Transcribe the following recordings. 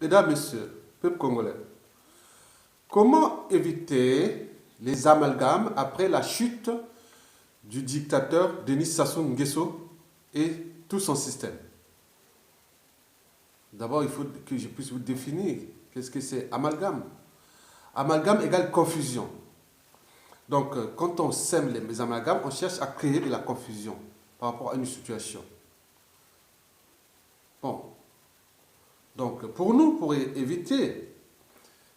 Mesdames, Messieurs, peuple congolais, comment éviter les amalgames après la chute du dictateur Denis Sassou Nguesso et tout son système? D'abord, il faut que je puisse vous définir qu'est-ce que c'est amalgame. Amalgame égale confusion. Donc, quand on sème les amalgames, on cherche à créer de la confusion par rapport à une situation. Bon, donc pour nous, pour éviter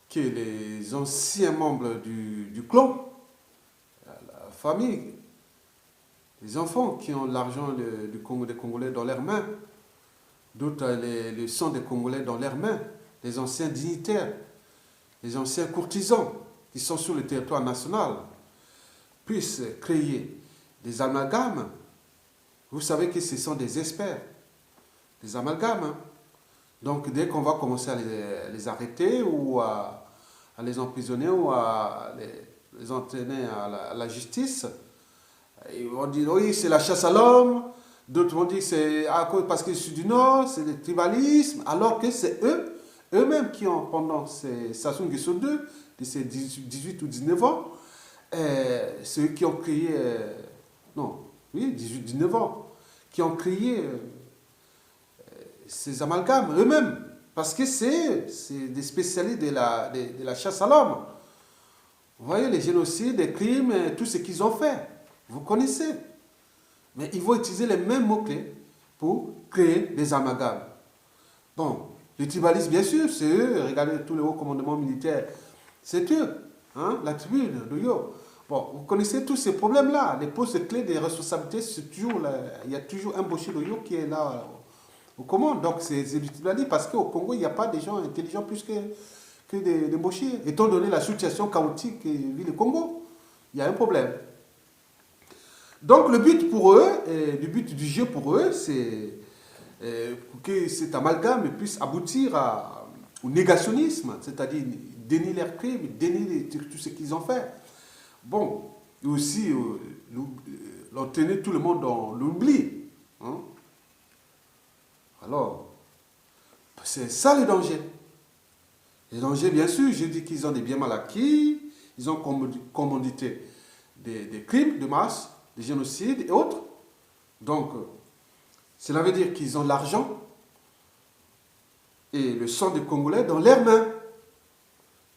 que les anciens membres du clan, la famille, les enfants qui ont l'argent des Congolais dans leurs mains, d'autres le sang des Congolais dans leurs mains, les anciens dignitaires, les anciens courtisans qui sont sur le territoire national, puissent créer des amalgames. Vous savez que ce sont des experts, des amalgames. Hein. Donc dès qu'on va commencer à les arrêter ou à les emprisonner ou à les entraîner à la justice, ils vont dire oui, c'est la chasse à l'homme. D'autres vont dire c'est parce que je suis du Nord, c'est le tribalisme, alors que c'est eux-mêmes qui ont, pendant Sassou Nguesso II, de ses 18 ou 19 ans, ceux qui ont créé, non, oui, 18-19 ans, qui ont créé ces amalgames eux-mêmes, parce que c'est des spécialistes de la chasse à l'homme. Vous voyez, les génocides, les crimes, tout ce qu'ils ont fait, vous connaissez. Mais ils vont utiliser les mêmes mots-clés pour créer des amalgames. Bon, les tribalistes, bien sûr, c'est eux. Regardez tous les hauts commandements militaires. C'est eux. Hein, la tribu de Yo. Bon, vous connaissez tous ces problèmes-là. Les postes clés des responsabilités, c'est toujours là. Il y a toujours un Boshi de Yo qui est là au commande. Donc, c'est du tribalisme parce qu'au Congo, il n'y a pas des gens intelligents plus que des Boshi. Étant donné la situation chaotique que vit le Congo, il y a un problème. Donc le but pour eux, le but du jeu pour eux, c'est que cet amalgame puisse aboutir au négationnisme, c'est-à-dire dénier leurs crimes, dénier tout ce qu'ils ont fait. Bon, et aussi l'entraîner tout le monde dans l'oubli. Hein? Alors, c'est ça le danger. Le danger, bien sûr, je dis qu'ils ont des biens mal acquis, ils ont commandité des crimes de masse, des génocides et autres. Donc, cela veut dire qu'ils ont l'argent et le sang des Congolais dans leurs mains.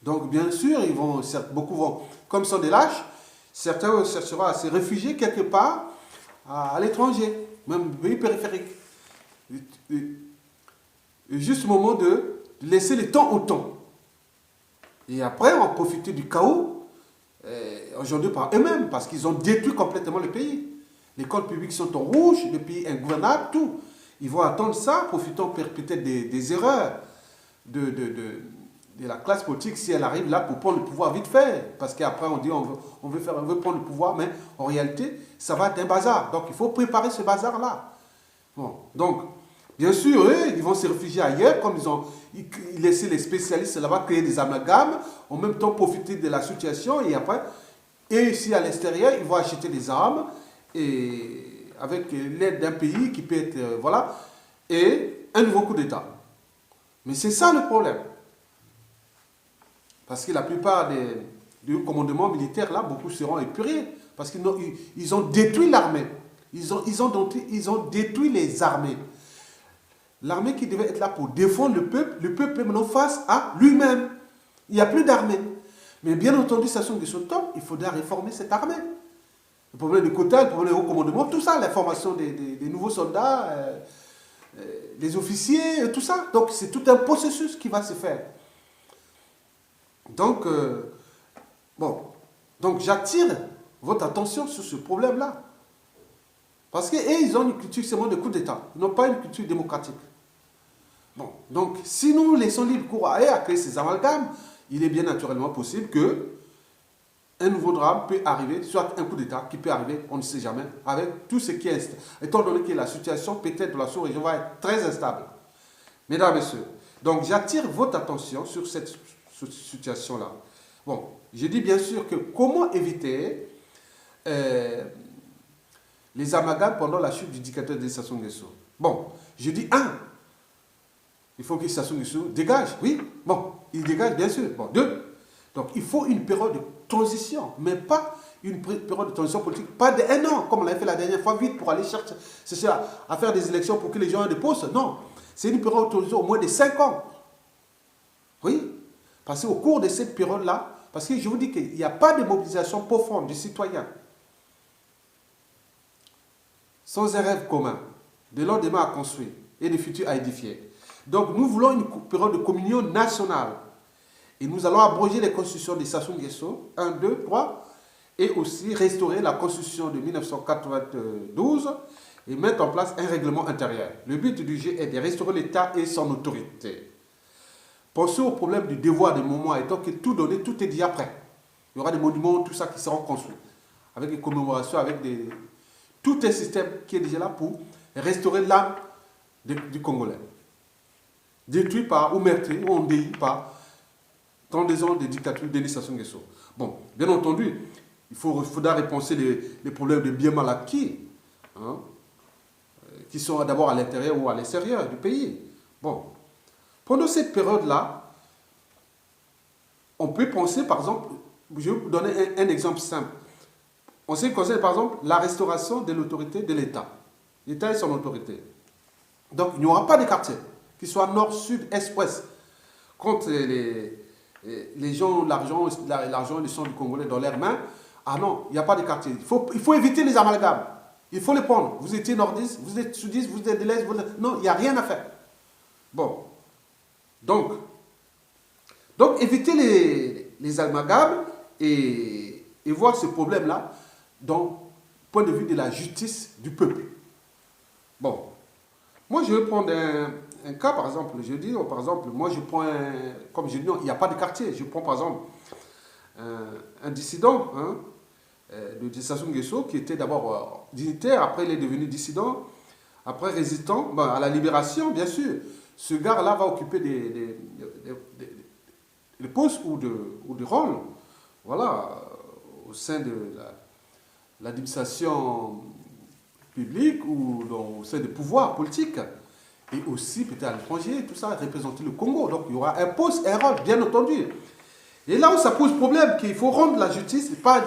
Donc, bien sûr, beaucoup vont, comme sont des lâches, certains chercheront à se réfugier quelque part à l'étranger, même pays périphérique. Juste au moment de laisser le temps au temps. Et après, on va profiter du chaos aujourd'hui par eux-mêmes, parce qu'ils ont détruit complètement le pays. Les comptes publics sont en rouge, le pays est ingouvernable, tout. Ils vont attendre ça, profitant peut-être des erreurs de la classe politique si elle arrive là pour prendre le pouvoir vite fait. Parce qu'après, on dit on veut prendre le pouvoir, mais en réalité, ça va être un bazar. Donc, il faut préparer ce bazar-là. Bon, donc, bien sûr, eux, ils vont se réfugier ailleurs, comme ils ont laissé les spécialistes là-bas créer des amalgames, en même temps profiter de la situation, et après, et ici à l'extérieur, ils vont acheter des armes, et avec l'aide d'un pays qui peut être, voilà, et un nouveau coup d'État. Mais c'est ça le problème. Parce que la plupart des commandements militaires, là, beaucoup seront épurés, parce qu'ils ont détruit l'armée. Ils ont détruit les armées. L'armée qui devait être là pour défendre le peuple est maintenant face à lui-même. Il n'y a plus d'armée. Mais bien entendu, Sassou Nguesso, il faudra réformer cette armée. Le problème des quotas, le problème des hauts commandements, tout ça, la formation des nouveaux soldats, des officiers, tout ça. Donc c'est tout un processus qui va se faire. Donc, donc j'attire votre attention sur ce problème-là. Parce qu'ils ont une culture seulement de coup d'État. Ils n'ont pas une culture démocratique. Bon, donc si nous laissons libre cours à créer ces amalgames, il est bien naturellement possible que un nouveau drame peut arriver, soit un coup d'État qui peut arriver, on ne sait jamais, avec tout ce qui est, étant donné que la situation peut-être de la sous-région va être très instable. Mesdames, Messieurs, donc j'attire votre attention sur cette situation-là. Bon, je dis bien sûr que comment éviter les amalgames pendant la chute du dictateur de Sassou Nguesso. Bon, je dis Il faut que Sassou Nguesso dégage, oui. Bon, il dégage, bien sûr. Bon, deux. Donc, il faut une période de transition, mais pas une période de transition politique, pas d'un an, comme on l'a fait la dernière fois, vite, pour aller chercher à faire des élections pour que les gens aient des postes. Non, c'est une période de transition au moins de 5 ans. Oui, parce qu'au cours de cette période-là, parce que je vous dis qu'il n'y a pas de mobilisation profonde du citoyen, sans un rêve commun, de lendemain à construire et de futur à édifier. Donc, nous voulons une période de communion nationale. Et nous allons abroger les constitutions de Sassou Nguesso, 1, 2, 3, et aussi restaurer la constitution de 1992 et mettre en place un règlement intérieur. Le but du jeu est de restaurer l'État et son autorité. Pensez au problème du devoir des moments, étant que tout donné, tout est dit après. Il y aura des monuments, tout ça qui seront construits, avec des commémorations, avec des... Tout un système qui est déjà là pour restaurer l'âme du Congolais. Détruit par, ou meurtri, ou endeuillé par 32 ans de dictature de Sassou Nguesso. Bon, bien entendu, il faudra repenser les problèmes de biens mal acquis, hein, qui sont d'abord à l'intérieur ou à l'extérieur du pays. Bon, pendant cette période-là, on peut penser, par exemple, je vais vous donner un exemple simple. On sait concerne, par exemple, la restauration de l'autorité de l'État. L'État et son autorité. Donc, il n'y aura pas de quartier, qui soit nord, sud, est, ouest, contre les gens, l'argent, le sang du Congolais dans leurs mains. Ah non, il n'y a pas de quartier. Il faut éviter les amalgames. Il faut les prendre. Vous étiez nordiste, vous êtes sudiste, vous êtes de l'Est. Non, il n'y a rien à faire. Bon. Donc évitez les amalgames et voir ce problème-là du point de vue de la justice du peuple. Bon. Moi, je vais prendre un cas, par exemple. Je dis, par exemple, moi, je prends comme je dis, non, il n'y a pas de quartier. Je prends, par exemple, un dissident, hein, de Sassou Nguesso, qui était d'abord dignitaire, après il est devenu dissident, après résistant, ben, à la libération, bien sûr. Ce gars-là va occuper des postes ou de rôles, voilà, au sein de l'administration publique ou au sein des pouvoirs politiques. Et aussi, peut-être à l'étranger, tout ça, représenter le Congo. Donc, il y aura un poste, un rôle, bien entendu. Et là où ça pose problème, qu'il faut rendre la justice, pas de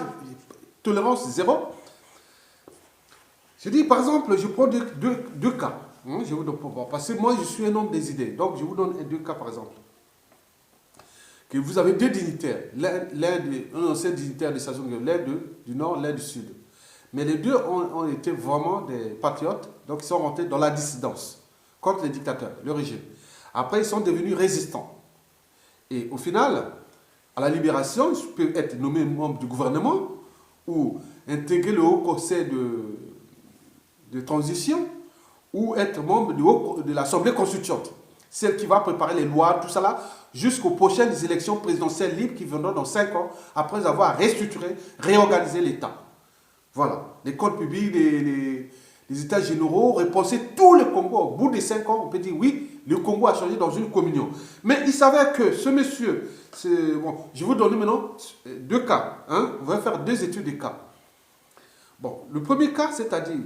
tolérance zéro. Je dis, par exemple, je prends deux cas. Hein, je vous donne, parce que moi, je suis un homme des idées. Donc, je vous donne deux cas, par exemple. Que vous avez deux dignitaires. Un ancien dignitaire de Sassou Nguesso, l'un du nord, l'un du sud. Mais les deux ont été vraiment des patriotes, donc ils sont rentrés dans la dissidence contre les dictateurs, le régime. Après, ils sont devenus résistants. Et au final, à la libération, ils peuvent être nommés membres du gouvernement ou intégrer le haut conseil de transition ou être membre de l'Assemblée constituante, celle qui va préparer les lois, tout ça là, jusqu'aux prochaines élections présidentielles libres qui viendront dans 5 ans, après avoir restructuré, réorganisé l'État. Voilà, les comptes publics, les états généraux, repenser tout le Congo. Au bout de 5 ans, on peut dire oui, le Congo a changé dans une communion. Mais il s'avère que ce monsieur, bon, je vais vous donner maintenant deux cas. Hein, on va faire deux études de cas. Bon, le premier cas, c'est-à-dire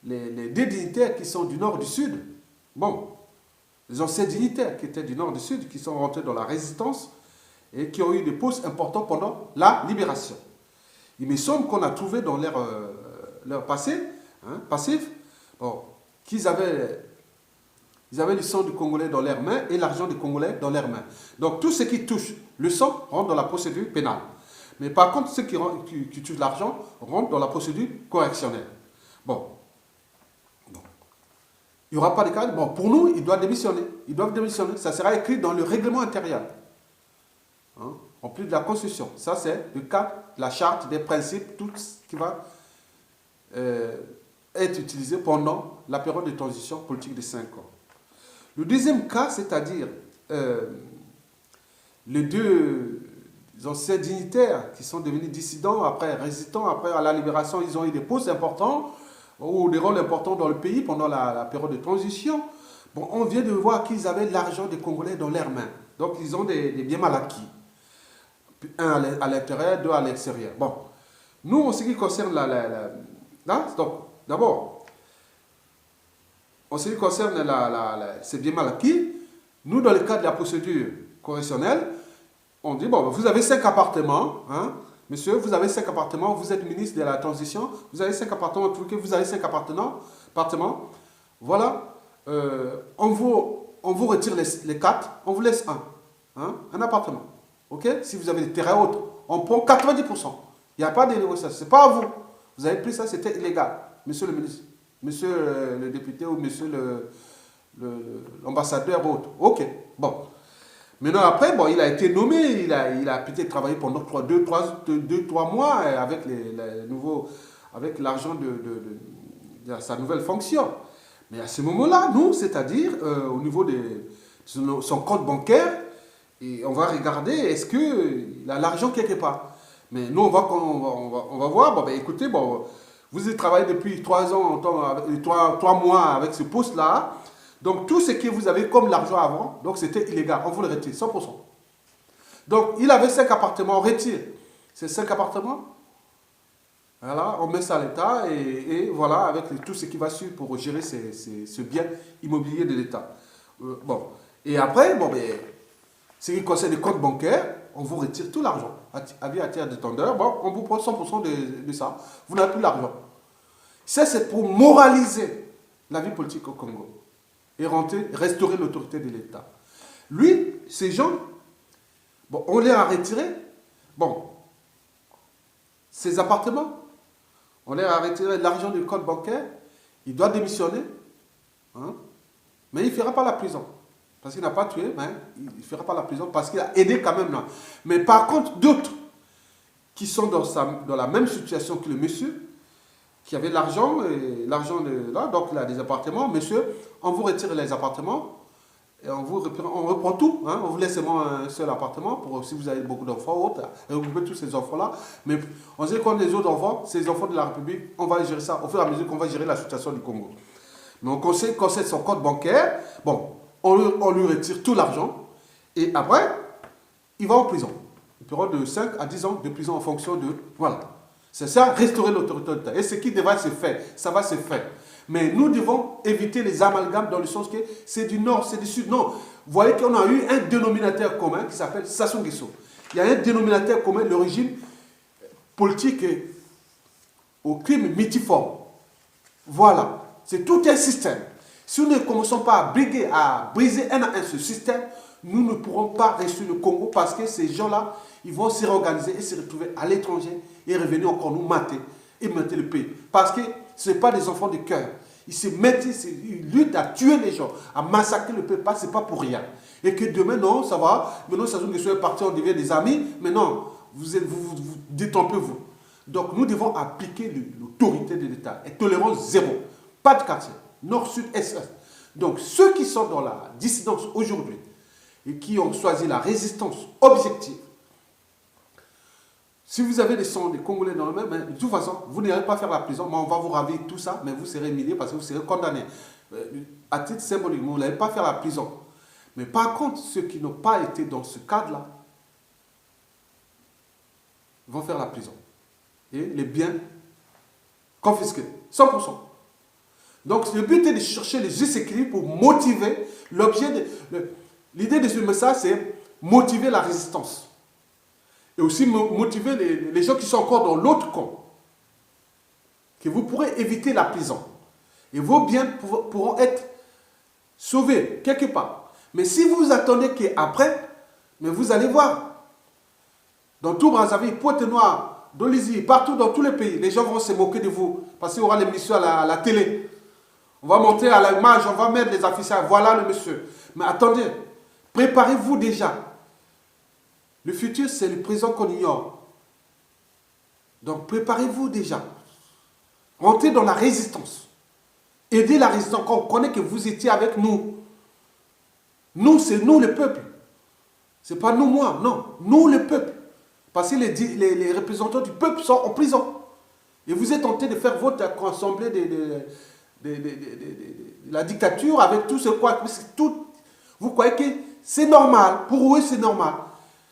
les deux dignitaires qui sont du nord et du sud. Bon, les anciens dignitaires qui étaient du nord et du sud, qui sont rentrés dans la résistance et qui ont eu des postes importants pendant la libération. Il me semble qu'on a trouvé dans leur passé, hein, passif, bon, qu'ils avaient le sang du Congolais dans leurs mains et l'argent du Congolais dans leurs mains. Donc tout ce qui touche le sang rentre dans la procédure pénale. Mais par contre, ceux qui touchent l'argent rentrent dans la procédure correctionnelle. Bon. Il n'y aura pas de cas. Bon, pour nous, ils doivent démissionner. Ils doivent démissionner. Ça sera écrit dans le règlement intérieur. Hein, en plus de la Constitution. Ça, c'est le cas de la charte des principes, tout ce qui va être utilisé pendant la période de transition politique de 5 ans. Le deuxième cas, c'est-à-dire les deux anciens dignitaires qui sont devenus dissidents, après résistants, après à la libération, ils ont eu des postes importants ou des rôles importants dans le pays pendant la période de transition. Bon, on vient de voir qu'ils avaient de l'argent des Congolais dans leurs mains. Donc, ils ont des biens mal acquis. Un à l'intérieur, deux à l'extérieur. Bon, nous, en ce qui concerne donc, d'abord, en ce qui concerne ces biens mal acquis, Nous, dans le cadre de la procédure correctionnelle, on dit, bon, vous avez 5 appartements, hein, monsieur, vous avez 5 appartements, vous êtes ministre de la transition, vous avez 5 appartements, vous avez 5 appartements, voilà, on vous retire les 4, on vous laisse un appartement, ok? Si vous avez des terrains autres, on prend 90%, il n'y a pas de négociation, ce n'est pas à vous, vous avez pris ça, c'était illégal, monsieur le ministre, monsieur le député ou monsieur l'ambassadeur ou autre, ok, bon. Maintenant, après, bon, il a été nommé, il a peut-être travaillé pendant 2-3 mois avec avec l'argent de sa nouvelle fonction. Mais à ce moment-là, nous, c'est-à-dire au niveau de son compte bancaire, et on va regarder est-ce qu'il a l'argent quelque part. Mais nous, on va voir, bon, ben, écoutez, bon, vous avez travaillé depuis 3 ans, 3 mois avec ce poste-là. Donc, tout ce que vous avez comme l'argent avant, donc c'était illégal. On vous le retire, 100%. Donc, il avait 5 appartements, on retire ces 5 appartements. Voilà, on met ça à l'État et voilà, avec tout ce qui va suivre pour gérer ce bien immobilier de l'État. Bon. Et après, bon, ben, ce qui concerne les comptes bancaires, on vous retire tout l'argent. Avis à tiers détendeur, bon, on vous prend 100% de ça. Vous n'avez plus l'argent. Ça, c'est pour moraliser la vie politique au Congo et restaurer l'autorité de l'État. Lui, ces gens, bon, on les a retirés. Bon, ces appartements, on les a retiré l'argent du compte bancaire. Il doit démissionner. Hein, mais il ne fera pas la prison. Parce qu'il n'a pas tué, mais il ne fera pas la prison parce qu'il a aidé quand même là. Mais par contre, d'autres qui sont dans la même situation que le monsieur, qui avait l'argent là, donc il a des appartements, monsieur, on vous retire les appartements et on reprend tout, hein, on vous laisse seulement un seul appartement pour si vous avez beaucoup d'enfants ou autres, et vous pouvez tous ces enfants-là, mais on sait qu'on les autres enfants, ces enfants de la République, on va gérer ça au fur et à mesure qu'on va gérer la situation du Congo. Mais on conseille son compte bancaire, bon, on lui retire tout l'argent et après, il va en prison. Une période de 5 à 10 ans de prison en fonction de, voilà. C'est ça, restaurer l'autorité de l'État. Et ce qui devrait se faire, ça va se faire. Mais nous devons éviter les amalgames dans le sens que c'est du nord, c'est du sud. Non, vous voyez qu'on a eu un dénominateur commun qui s'appelle Sassou Nguesso. Il y a un dénominateur commun, le régime politique au crime multiforme. Voilà, c'est tout un système. Si nous ne commençons pas à briser un à un ce système, nous ne pourrons pas réussir le Congo parce que ces gens-là, ils vont se réorganiser et se retrouver à l'étranger et revenir encore nous mater et mater le pays. Parce que ce n'est pas des enfants de cœur. Ils luttent à tuer les gens, à massacrer le peuple. Ce n'est pas pour rien. Et que demain, non, ça va. Maintenant, ça que soit parti, on devient des amis. Mais non, vous détrompez-vous. Donc, nous devons appliquer l'autorité de l'État. Et tolérance zéro. Pas de quartier. Nord, sud, est, ouest. Donc, ceux qui sont dans la dissidence aujourd'hui et qui ont choisi la résistance objective, si vous avez des sons des Congolais dans le même, de toute façon, vous n'irez pas faire la prison, mais on va vous ravir tout ça, mais vous serez humilié parce que vous serez condamné. À titre symbolique, vous n'allez pas faire la prison. Mais par contre, ceux qui n'ont pas été dans ce cadre-là vont faire la prison. Et les biens confisqués, 100%. Donc, le but est de chercher les juste équilibres pour motiver l'objet de... L'idée de ce message, c'est motiver la résistance. Et aussi motiver les gens qui sont encore dans l'autre camp. Que vous pourrez éviter la prison. Et vos biens pourront être sauvés quelque part. Mais si vous attendez qu'après, mais vous allez voir. Dans tout Brazzaville, Pointe-Noire, Dolisie, partout dans tous les pays, les gens vont se moquer de vous. Parce qu'il y aura l'émission à la télé. On va monter à l'image, on va mettre les affichages. Voilà le monsieur. Mais attendez, préparez-vous déjà. Le futur, c'est le présent qu'on ignore. Donc, préparez-vous déjà. Rentrez dans la résistance. Aidez la résistance. Quand on connaît que vous étiez avec nous. Nous, c'est nous le peuple. Ce n'est pas nous, moi. Non, nous le peuple. Parce que les représentants du peuple sont en prison. Et vous êtes tenté de faire votre assemblée de la dictature avec tout ce quoi. Vous croyez que c'est normal. Pour eux, c'est normal.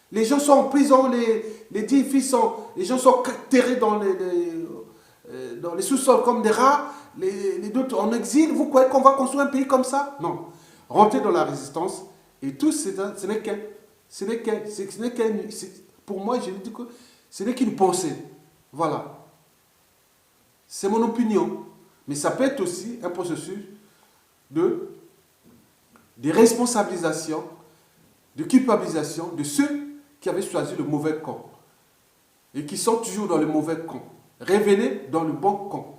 Les gens sont en prison, les 10 fils les gens sont terrés dans les sous-sols comme des rats, les autres en exil. Vous croyez qu'on va construire un pays comme ça? Non. Rentrez dans la résistance Et tout, ce n'est qu'un, pour moi, je dis que ce n'est qu'une pensée. Voilà. C'est mon opinion. Mais ça peut être aussi un processus de responsabilisation, de culpabilisation de ceux qui avaient choisi le mauvais camp et qui sont toujours dans le mauvais camp. Revenez dans le bon camp.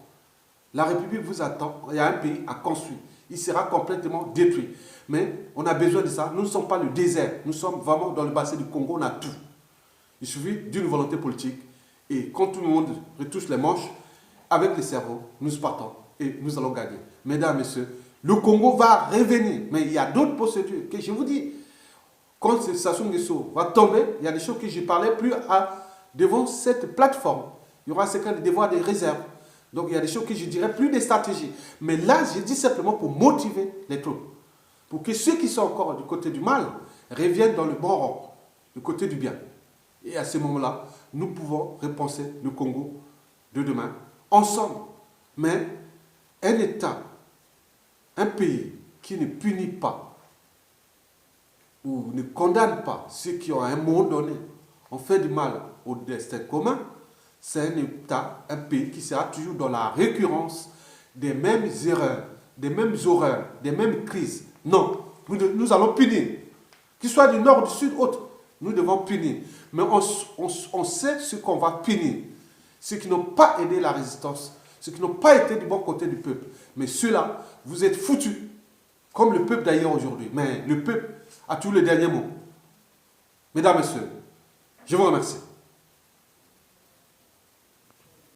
La République vous attend. Il y a un pays à construire. Il sera complètement détruit. Mais on a besoin de ça. Nous ne sommes pas le désert. Nous sommes vraiment dans le bassin du Congo. On a tout. Il suffit d'une volonté politique. Et quand tout le monde retouche les manches, avec les cerveaux, nous partons et nous allons gagner. Mesdames, Messieurs, le Congo va revenir. Mais il y a d'autres procédures que je vous dis. Quand Sassou Nguesso va tomber, il y a des choses que je ne parlais plus devant cette plateforme. Il y aura des devoirs, des réserves. Donc il y a des choses que je dirais plus des stratégies. Mais là, je dis simplement pour motiver les troupes. Pour que ceux qui sont encore du côté du mal reviennent dans le bon rang, du côté du bien. Et à ce moment-là, nous pouvons repenser le Congo de demain, ensemble. Mais un État, un pays qui ne punit pas ou ne condamne pas ceux qui ont à un moment donné ont fait du mal au destin commun, c'est un État, un pays qui sera toujours dans la récurrence des mêmes erreurs, des mêmes horreurs, des mêmes crises. Non, nous allons punir. Qu'ils soient du nord, du sud, autre, nous devons punir. Mais on sait ce qu'on va punir. Ceux qui n'ont pas aidé la résistance, ceux qui n'ont pas été du bon côté du peuple. Mais ceux-là, vous êtes foutus, comme le peuple d'ailleurs aujourd'hui. Mais le peuple a tout le dernier mot. Mesdames, Messieurs, je vous remercie.